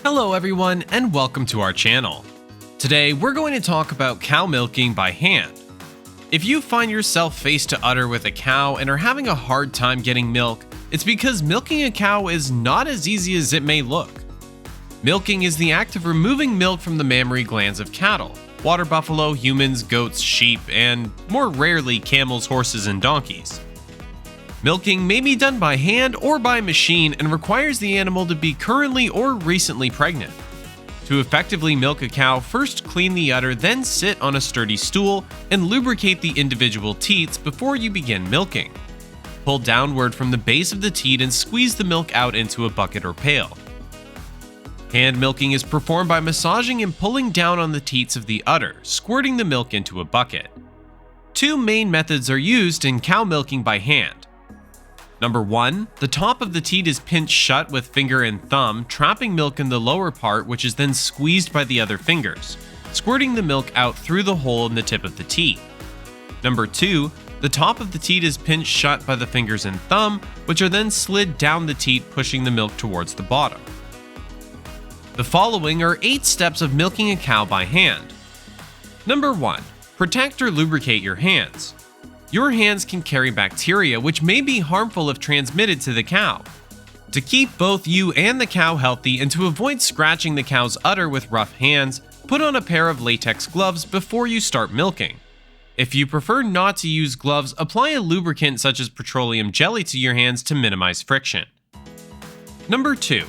Hello everyone and welcome to our channel. Today we're going to talk about cow milking by hand. If you find yourself face to udder with a cow and are having a hard time getting milk, it's because milking a cow is not as easy as it may look. Milking is the act of removing milk from the mammary glands of cattle, water buffalo, humans, goats, sheep, and more rarely camels, horses, and donkeys. Milking may be done by hand or by machine and requires the animal to be currently or recently pregnant. To effectively milk a cow, first clean the udder, then sit on a sturdy stool and lubricate the individual teats before you begin milking. Pull downward from the base of the teat and squeeze the milk out into a bucket or pail. Hand milking is performed by massaging and pulling down on the teats of the udder, squirting the milk into a bucket. Two main methods are used in cow milking by hand. Number 1, the top of the teat is pinched shut with finger and thumb, trapping milk in the lower part, which is then squeezed by the other fingers, squirting the milk out through the hole in the tip of the teat. Number 2, the top of the teat is pinched shut by the fingers and thumb, which are then slid down the teat, pushing the milk towards the bottom. The following are 8 steps of milking a cow by hand. Number 1, protect or lubricate your hands. Your hands can carry bacteria which may be harmful if transmitted to the cow. To keep both you and the cow healthy and to avoid scratching the cow's udder with rough hands, put on a pair of latex gloves before you start milking. If you prefer not to use gloves, apply a lubricant such as petroleum jelly to your hands to minimize friction. Number 2,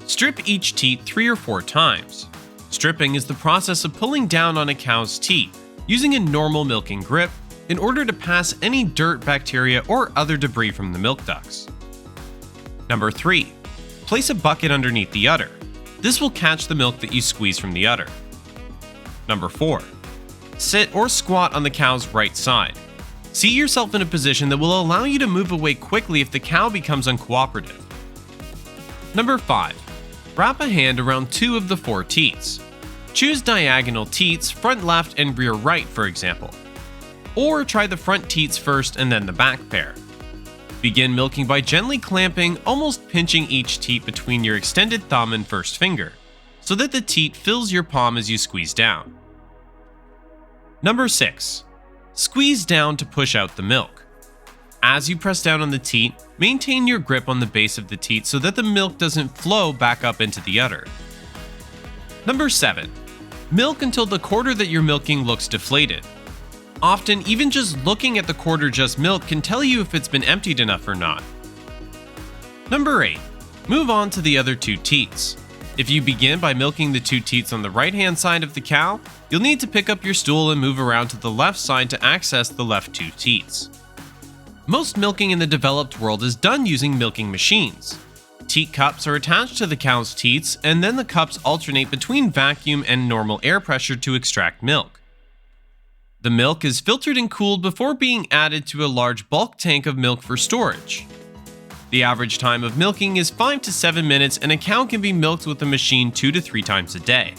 strip each teat 3 or 4 times. Stripping is the process of pulling down on a cow's teat using a normal milking grip in order to pass any dirt, bacteria, or other debris from the milk ducts. Number 3, place a bucket underneath the udder. This will catch the milk that you squeeze from the udder. Number 4, sit or squat on the cow's right side. Seat yourself in a position that will allow you to move away quickly if the cow becomes uncooperative. Number 5, wrap a hand around 2 of the 4 teats. Choose diagonal teats, front left and rear right, for example. Or try the front teats first and then the back pair. Begin milking by gently clamping, almost pinching each teat between your extended thumb and first finger, so that the teat fills your palm as you squeeze down. Number 6, squeeze down to push out the milk. As you press down on the teat, maintain your grip on the base of the teat so that the milk doesn't flow back up into the udder. Number 7, milk until the quarter that you're milking looks deflated. Often, even just looking at the quarter just milked can tell you if it's been emptied enough or not. Number 8, move on to the other 2 teats. If you begin by milking the 2 teats on the right-hand side of the cow, you'll need to pick up your stool and move around to the left side to access the left 2 teats. Most milking in the developed world is done using milking machines. Teat cups are attached to the cow's teats, and then the cups alternate between vacuum and normal air pressure to extract milk. The milk is filtered and cooled before being added to a large bulk tank of milk for storage. The average time of milking is 5 to 7 minutes, and a cow can be milked with the machine 2 to 3 times a day.